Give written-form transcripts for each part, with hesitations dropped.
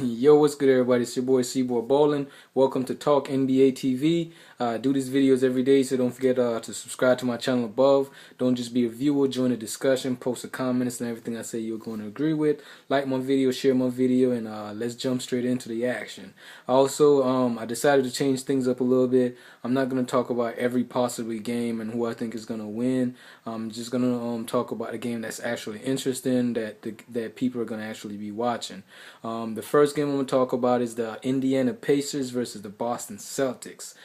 Yo, what's good, everybody? It's your boy C-Boy Bowling. Welcome to Talk NBA TV. I do these videos every day, so don't forget to subscribe to my channel above. Don't just be a viewer, join the discussion, post the comments, and everything I say you're going to agree with. Like my video, share my video, and let's jump straight into the action. Also, I decided to change things up a little bit. I'm not going to talk about every possible game and who I think is going to win. I'm just going to talk about a game that's actually interesting, that people are going to actually be watching. The first game I'm going to talk about is the Indiana Pacers versus the Boston Celtics.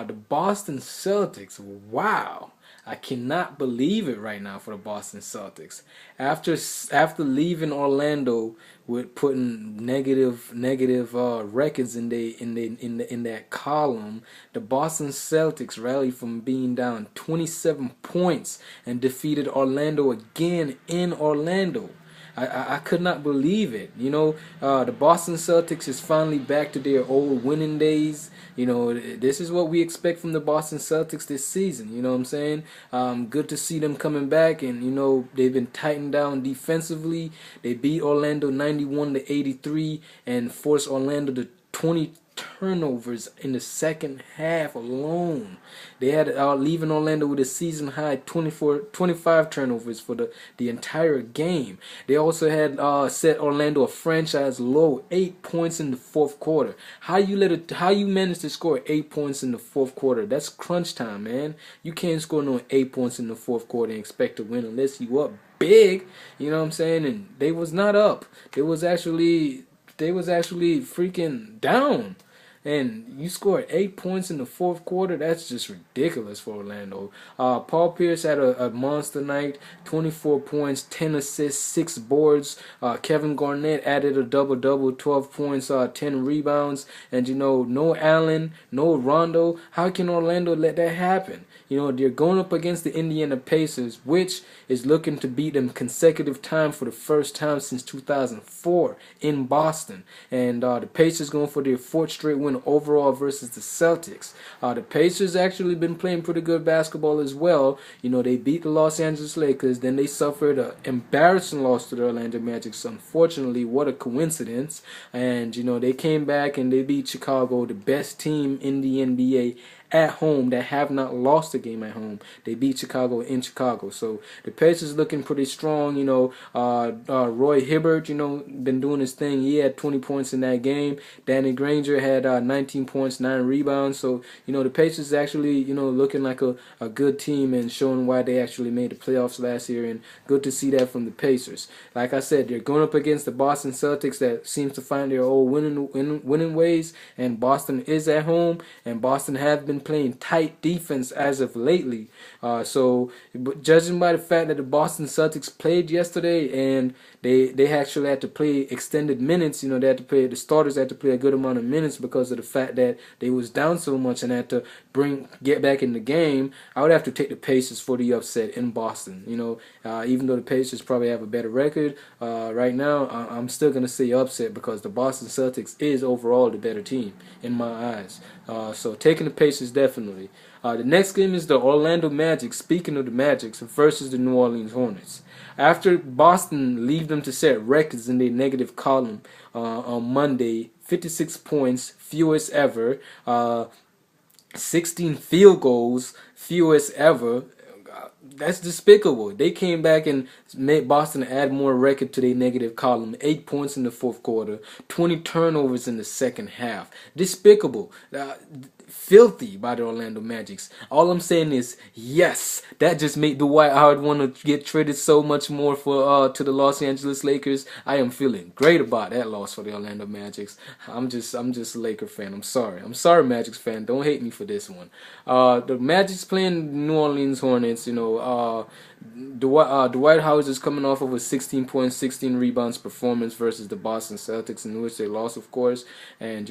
The Boston Celtics, wow. I cannot believe it right now for the Boston Celtics. After leaving Orlando with putting negative records in that column, the Boston Celtics rallied from being down 27 points and defeated Orlando again in Orlando. I could not believe it. The Boston Celtics is finally back to their old winning days. This is what we expect from the Boston Celtics this season. You know what I'm saying? Good to see them coming back, and they've been tightened down defensively. They beat Orlando 91-83 and forced Orlando to 20 turnovers in the second half alone. They had leaving Orlando with a season high 25 turnovers for the entire game. They also had set Orlando a franchise low 8 points in the fourth quarter. How you managed to score 8 points in the fourth quarter? That's crunch time, man. You can't score no 8 points in the fourth quarter and expect to win unless you up big. You know what I'm saying? And they was not up. They was actually freaking down. And you scored 8 points in the fourth quarter. That's just ridiculous for Orlando. Paul Pierce had a monster night, 24 points, 10 assists, 6 boards. Kevin Garnett added a double-double, 12 points, 10 rebounds. And, no Allen, no Rondo. How can Orlando let that happen? They're going up against the Indiana Pacers, which is looking to beat them consecutive time for the first time since 2004 in Boston. And the Pacers going for their fourth straight win overall versus the Celtics. The Pacers actually been playing pretty good basketball as well. They beat the Los Angeles Lakers, then they suffered an embarrassing loss to the Orlando Magic. So unfortunately, what a coincidence. And they came back and they beat Chicago, the best team in the NBA, at home, that have not lost a game at home. They beat Chicago in Chicago. So the Pacers looking pretty strong. Roy Hibbert, been doing his thing. He had 20 points in that game. Danny Granger had 19 points, 9 rebounds. So, the Pacers actually, looking like a good team and showing why they actually made the playoffs last year. And good to see that from the Pacers. Like I said, they're going up against the Boston Celtics that seems to find their old winning ways. And Boston is at home. And Boston have been playing tight defense as of lately. But judging by the fact that the Boston Celtics played yesterday and they actually had to play extended minutes, the starters had to play a good amount of minutes because of the fact that they was down so much and had to get back in the game. I would have to take the Pacers for the upset in Boston. Even though the Pacers probably have a better record right now, I'm still gonna say upset because the Boston Celtics is overall the better team in my eyes. So taking the Pacers definitely. The next game is the Orlando Magic, speaking of the Magic, versus the New Orleans Hornets. After Boston leave them to set records in their negative column on Monday, 56 points, fewest ever, 16 field goals, fewest ever. That's despicable. They came back and made Boston add more record to their negative column. 8 points in the fourth quarter, 20 turnovers in the second half. Despicable. Filthy by the Orlando Magics. All I'm saying is, yes, that just made Dwight Howard want to get traded so much more for to the Los Angeles Lakers. I am feeling great about that loss for the Orlando Magics. I'm just a Laker fan. I'm sorry, Magics fan. Don't hate me for this one. The Magic's playing New Orleans Hornets. Dwight Howard is coming off of a 16 points, 16 rebounds performance versus the Boston Celtics, in which they lost, of course. And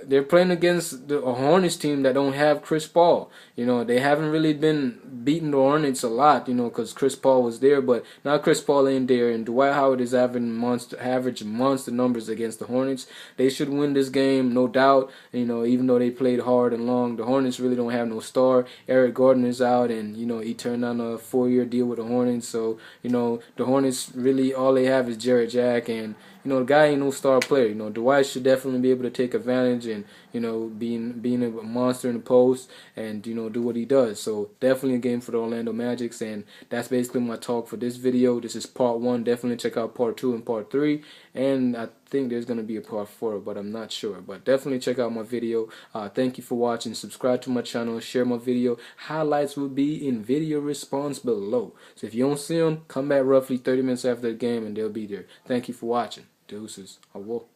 they're playing against the Hornets team that don't have Chris Paul. You know, they haven't really been beating the Hornets a lot, you know, because Chris Paul was there, but now Chris Paul ain't there, and Dwight Howard is having average monster numbers against the Hornets. They should win this game, no doubt. You know, even though they played hard and long, the Hornets really don't have no star. Eric Gordon is out, and you know he turned on a 4-year deal with the Hornets. So you know the Hornets really all they have is Jarrett Jack, and you know the guy ain't no star player. You know Dwight should definitely be able to take advantage and you know being a monster in the post and you know do what he does. So definitely a game for the Orlando Magics, and that's basically my talk for this video. This is part 1. Definitely check out part 2 and part 3, and I think there's gonna be a part 4, but I'm not sure. But definitely check out my video. Thank you for watching. Subscribe to my channel. Share my video. Highlights will be in video response below. So if you don't see them, come back roughly 30 minutes after the game, and they'll be there. Thank you for watching. Deuces. I will.